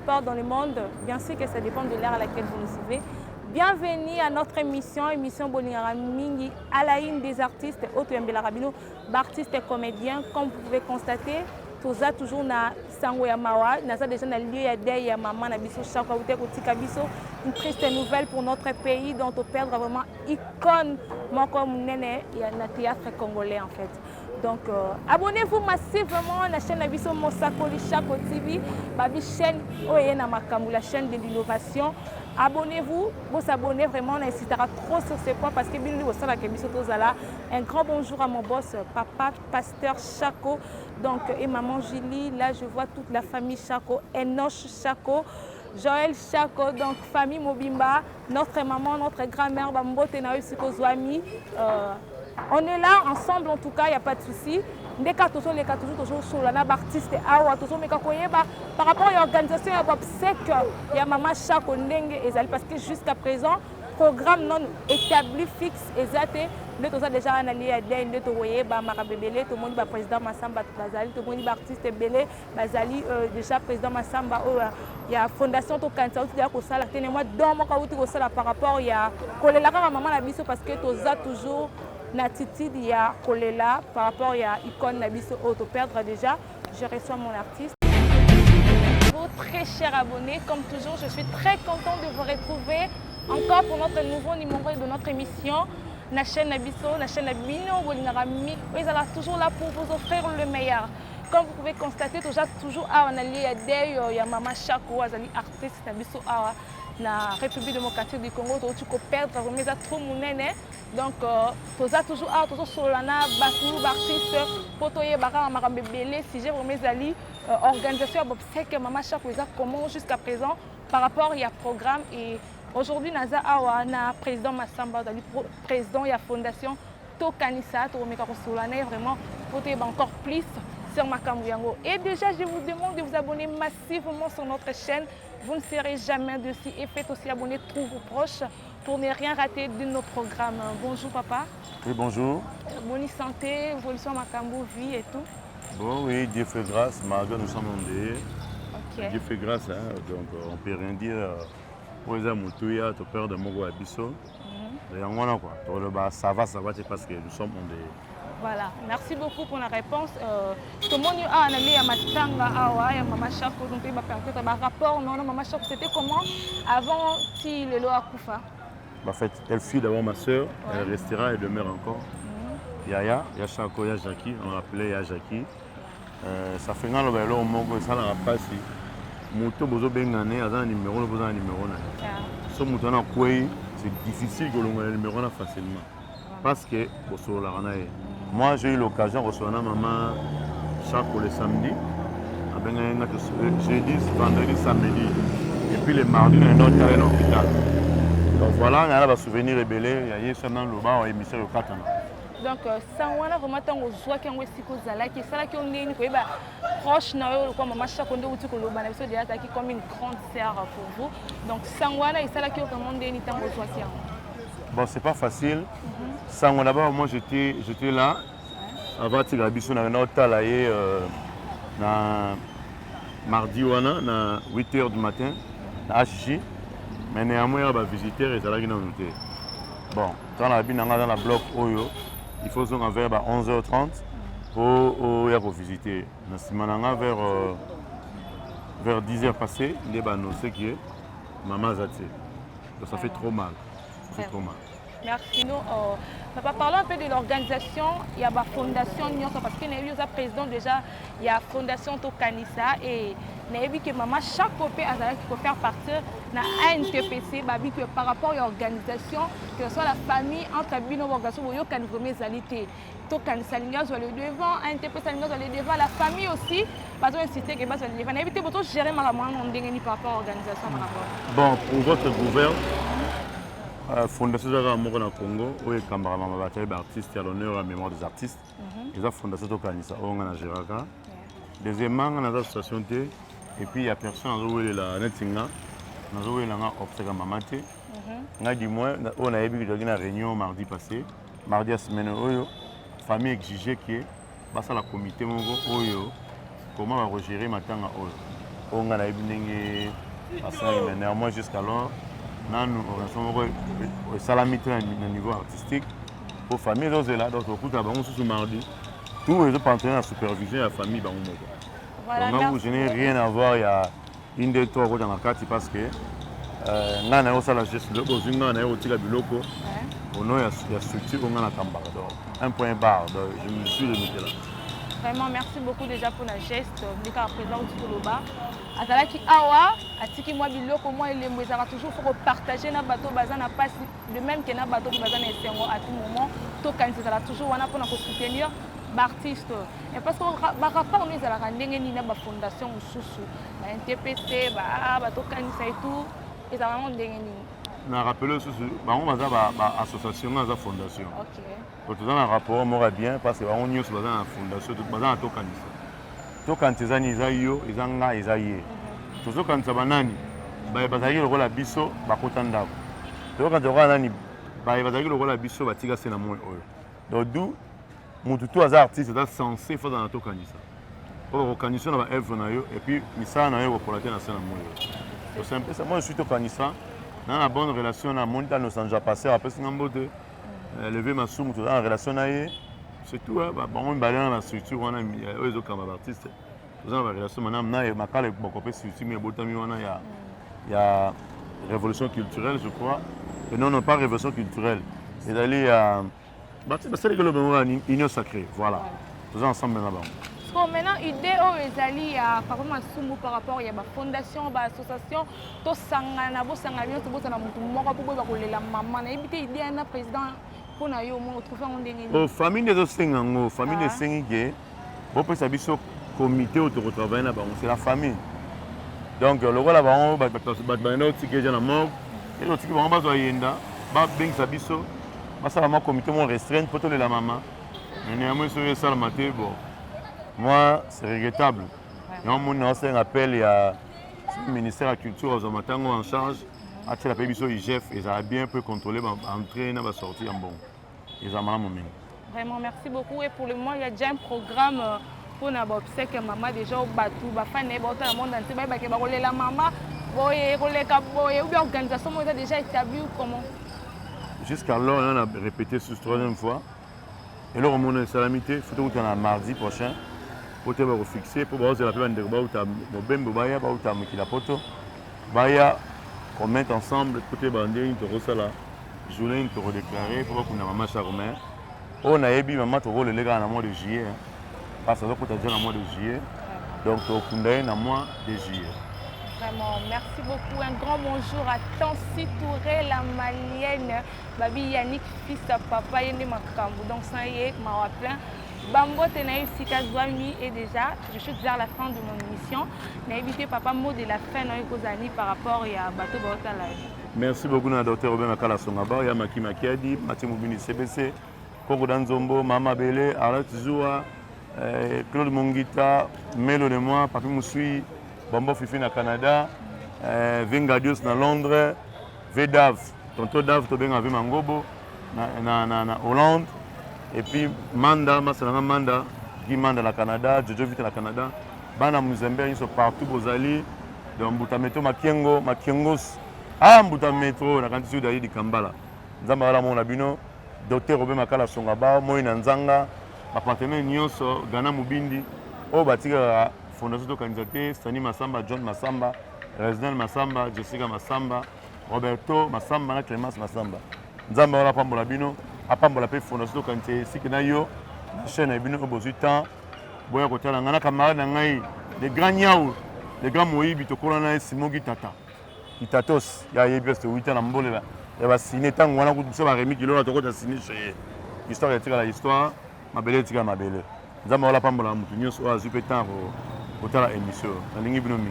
importe dans le monde, bien sûr que ça dépend de l'ère à laquelle vous nous suivez. Bienvenue à notre émission Bolingara Mingi, à la une des artistes, Otoyambela Rabino, artistes et comédiens. Comme vous pouvez constater, tous toujours na sango ya mawa, naza déjà na lieu ya deuil ya maman na biso chaque fois kotika biso, une triste nouvelle pour notre pays dont on perdra vraiment icône moko munene ya na théâtre congolais en fait. Donc abonnez-vous massivement à la chaîne Abisso Mosakoli Chako TV, babi chaîne Oyena Makamou, la chaîne de l'innovation. Abonnez-vous, vous abonnez vraiment, on insistera trop sur ces points parce que bien au sein de la un grand bonjour à mon boss, papa, pasteur Chako, donc et maman Julie, là je vois toute la famille Chako, Enoch Chako, Joël Chako, donc famille Mobimba, notre maman, notre grand-mère, Bambote Nausiko Zwami. On est là ensemble en tout cas, il n'y a pas de souci. Les cas toujours sur la artiste par rapport à l'organisation, il y a maman Chako parce que jusqu'à présent, programme non établi fixe exact. Nous avons déjà analysé les le président Massamba Bazali, tout le artiste Belé, Bazali déjà président Massamba. Il y a fondation to kanisa uti ya kosala tene moi dans mon cas uti kosala par rapport il y a kolela ka maman na biso parce que toza toujours l'attitude il y a kolela par rapport il y a icône na biso auto perdre déjà. Je reçois mon artiste. Très chers abonnés, comme toujours, je suis très content de vous retrouver encore pour notre nouveau numéro de notre émission. La chaîne Abisso, la chaîne Abino, ils sont toujours là pour vous offrir le meilleur. Comme vous pouvez constater, toujours à il y a Maman Chako, artiste Abisso à la République démocratique du Congo, tu peux perdre, mais ça trop monnaie. Donc, toujours à toujours Solana, Batou, artiste, Potoye, Bara, Marambébélé, si j'ai remis Ali, organisation, c'est que Maman Chako, comment jusqu'à présent par rapport il y a programme et aujourd'hui, Naza Awa, na président Massamba, président de la fondation Tokanisa, Solana, vraiment, pour encore plus sur Makamouyango. Et déjà, je vous demande de vous abonner massivement sur notre chaîne. Vous ne serez jamais dessus et faites aussi abonner tous vos proches pour ne rien rater de nos programmes. Bonjour papa. Oui, bonjour. Bonne santé, évolution Makambo, vie et tout. Bon, oui, Dieu fait grâce, malgré nous sommes en dehors. Okay. Dieu fait grâce, hein, donc on ne peut rien dire. Pour les amours, tu as peur de Mogo Abisso. Ça va, c'est parce que nous sommes en dehors. Voilà, merci beaucoup pour la réponse. Tout le monde a analysé à Matanga, à Maman Chako, donc il m'a permis de rapport. Non, Maman Chako, c'était comment avant qu'il le a Koufa? En fait, elle fuit d'abord ma soeur, elle restera, elle demeure encore. Il y a Chako, il y a Jackie, on l'appelait Jackie. Ça fait un an que l'on a ça n'a pas si. Moto bozo bengane, a un numéro, le un numéro. Ce moto na koué, c'est difficile que l'on ait le numéro facilement. Parce que moi j'ai eu l'occasion de recevoir maman Chako le samedi, jeudi, vendredi, samedi, et puis le mardi, on a un autre carré dans l'hôpital. Donc voilà, on a un souvenir rebellé, il y a seulement le bas, on a émission le 4 ans. Donc, ça on a vraiment tant aux joies qui ont aussi causé là, qui ça là qui on est proche, na comme maman Chako on dit que le ban episode déjà qui comme une grande sœur pour vous. Donc ça on a et ça là qui on vraiment des tant aux joies qui ont. Bon, c'est pas facile. Ça on d'abord moi j'étais là avant Tigrabiso na un hôtel na mardi wana na 8h du matin na HJ. Mais néanmoins il y a des visiteurs et ça là qui n'ont noté. Bon, quand la bin dans la bloc Oyo, il faut qu'on vers 11h30 pour visiter. Vers 10h passé, il y a annoncé que maman Zati. Donc ça fait trop mal. Ça fait trop mal. Merci. Papa, parlons un peu de l'organisation. Il y a la fondation parce qu'il y a eu un président déjà, il y a la fondation Tokanisa et il y a que maman chaque copé qui peut faire partir na ANTPC par rapport à l'organisation, que ce soit la famille entre bino organisation où il y a une égalité. Tokanisa doit aller devant, ANTPC doit aller devant, la famille aussi, parce qu'on insiste que va aller devant. Il y a beaucoup de gérer ma maman par rapport à l'organisation. Bon, pour votre gouvernement. Fondation de la Congo, où il y a des artistes qui ont l'honneur à la mémoire des artistes. Il y a la Fondation de Kanisa, où on a Géraka. Deuxièmement, on a l'association T. Et puis il y a personne qui est là, Netinga. On a eu l'obstacle à Mamate. On a dit, on a eu une réunion mardi passé. Mardi à semaine, la famille exigeait que la comité, comment on va gérer maintenant. on a eu mais néanmoins jusqu'alors, nous avons un salamité au niveau artistique. Pour la famille, donc au coup de mardi, tous les partenaires de supervision de la famille. Voilà, donc, je n'ai rien à voir, il y a une des trois dans la carte parce que nous avons la gestion de l'autre. Il y a structure qu'on a un point barre, je me suis limité là. Vraiment, merci beaucoup déjà pour la geste. Je suis présent au Toloba. Azalaki awa, atiki moi biloko moi il est toujours faut partager na bateau bazan na passe de même que na bateau bazan na esengo à tout moment to quand ça toujours wana pour soutenir l'artiste et parce que ba rapport nous ala ndenge ni na ba fondation mususu ba NTPC ba bateau kanisa et tout et ça vraiment ndenge ni na rappelé ce on va ba association na fondation. OK. Pour tout dans un rapport moi bien parce que on y est sur la fondation tout bazan to kanisa. To quand ils yo izanga izaye to quand ça banani ba bazali le rôle biso ba kotanda to quand on nani ba bazali le rôle biso ba tiga c'est na moi donc d'où mutu to as artiste est censé faire dans to kanisa pour reconnaître na ba œuvre na yo et puis misa na yo pour la na scène na moi donc c'est un peu ça moi je suis to kanisa dans la bonne relation na monta nos sanja passer après ngambo de lever ma somme to dans relation na ye. C'est tout, on va dans la structure, on a des artistes. Nous avons une relation maintenant, il y a révolution culturelle, je crois. Et non, pas révolution culturelle. C'est d'aller à. C'est le union sacrée, voilà. Tous ensemble là-bas. Maintenant, l'idée est par rapport à la fondation, à l'association, tout ça, famille des Sengango, famille des Sengi, comité autour de travail là-bas, c'est la famille. Donc le rôle là-bas, on va comité restreint pour la maman. Moi, c'est regrettable. On a appel, il y a le ministère de la Culture en charge. La IGF, ils ont bien pu contrôler l'entrée et la sortie en bon. Vraiment, merci beaucoup. Et pour le moment, il y a déjà un programme pour nous observer que maman déjà au bateau, fan est dans le monde entier, la maman, l'organisation est déjà établie ou comment? Jusqu'alors, on a répété ce troisième fois. Et là, on a une salamité, il faut que mardi prochain, pour te fixer, pour voir si la plupart qu'on mette ensemble, côté bandé, une torosala, journée, une toro déclarée, pour qu'on a maman charmaire. On a ébi maman toro le légal en mois de juillet, parce que ça déjà en mois de juillet, donc au Koundaï en mois de juillet. Vraiment, merci beaucoup. Un grand bonjour à Tansi Touré, la malienne, Babi Yannick, fils à papa, Yende Makambu. Donc ça y est, ma plein. Bambo Tenaïf Sika Zouami et déjà, je suis déjà à la fin de mon émission. N'invitez papa mot de la fin par rapport à Bateau Baotala. Merci beaucoup à Dr Robin Makala Songaba, ya Maki Makiadi, Mathieu Moubini CBC, Koko Danzombo, Mama Bele, Arlette Zoua, Claude Mongita, Melo de moi, Papi Moussoui, Bambo Fifi na Canada, Vingadius na Londres, Vedav, Tonto Dav Tobeng avec Mangobo, na Hollande. Et puis Manda, Masalanga Manda, Guy Manda la Canada, Jojo Vite la Canada, Bana Muzembe, ils sont partout aux alliés, dans Mbutameto, Makiengos, Mbutametro, la quantité d'ailleurs du Kambala. Zambala mon abino, Dr Robin Makala Songaba, Moïna Nzanga, ma partenaire Nyonso, Ghana Mubindi, Batiga Fondation de Candidaté, Stani Massamba, John Massamba, Resident Massamba, Jessica Massamba, Roberto Massamba, Clémence Massamba. Zambala Pambola Bino. Après, on l'appelle Fondation Kanté, si que nayo, la chaîne a bien besoin de temps. Boya côté là, on a camarades nangai, les grands niaou, les grands moïbi, to kolana Simon Gitata, Gitatos, il y a yébes de 8 ans en bolé là. Il va signer tant on a coupé ça va remis kilo là, to côté signer chez histoire et la histoire, ma belle tika ma belle. Nous avons la pambola mutunyo so a super temps pour la émission. La ligne binomi.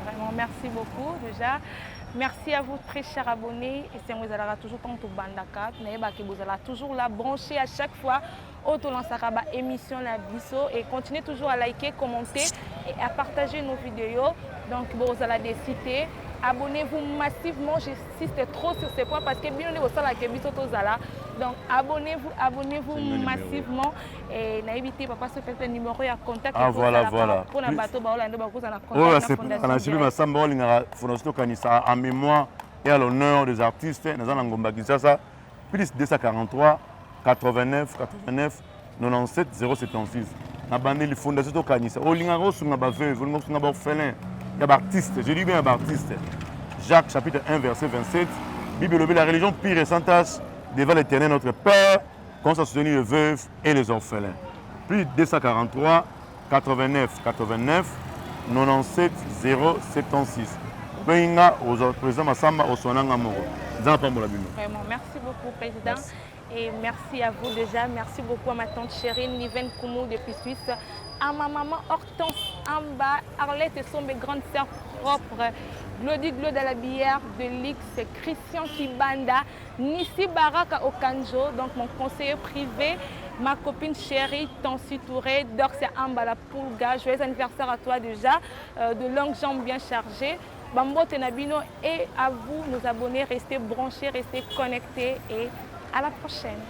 Vraiment, merci beaucoup déjà. Merci à vous très chers abonnés et c'est vous allez toujours tant au bandaka vous allez toujours la brancher à chaque fois auto lancera émission la biso et continuez toujours à liker, commenter et à partager nos vidéos donc vous allez décider abonnez-vous massivement. J'insiste trop sur ces points parce que bien on est au sol avec Biso Tozala. Donc abonnez-vous massivement et n'hésitez pas à passer le numéro et à contact. Ah voilà. Pour la bateau Oh, c'est la Sylvie Massamba Fondation Kanisa en mémoire et à l'honneur des artistes. Nous avons Ngomba Kinshasa plus 243 89 97 076. Na bande la Fondation Kanisa. Oh lingaro sur na baveux, vous sur na orphelin. Il y a artiste, je dis bien artiste. Jacques chapitre 1 verset 27. Bible la religion pire et sans tache devant l'Éternel notre Père, qu'on soit soutenu les veuves et les orphelins. Plus 243 89 97 076. Benga aux président Massamba au Sonanga Moro. Vraiment, merci beaucoup président. Merci. Et merci à vous déjà. Merci beaucoup à ma tante chérie Niven Koumou depuis Suisse. À ma maman Hortense Amba, Arlette et sont mes grandes sœurs propres. Glody Glode à la bière de l'X, Christian Kibanda, Nissi Baraka Okanjo, donc mon conseiller privé, ma copine chérie Tansi Touré, Dorsia Amba la Poulga. Joyeux anniversaire à toi déjà, de longues jambes bien chargées. Bambo Tenabino et à vous, nos abonnés, restez branchés, restez connectés et à la prochaine.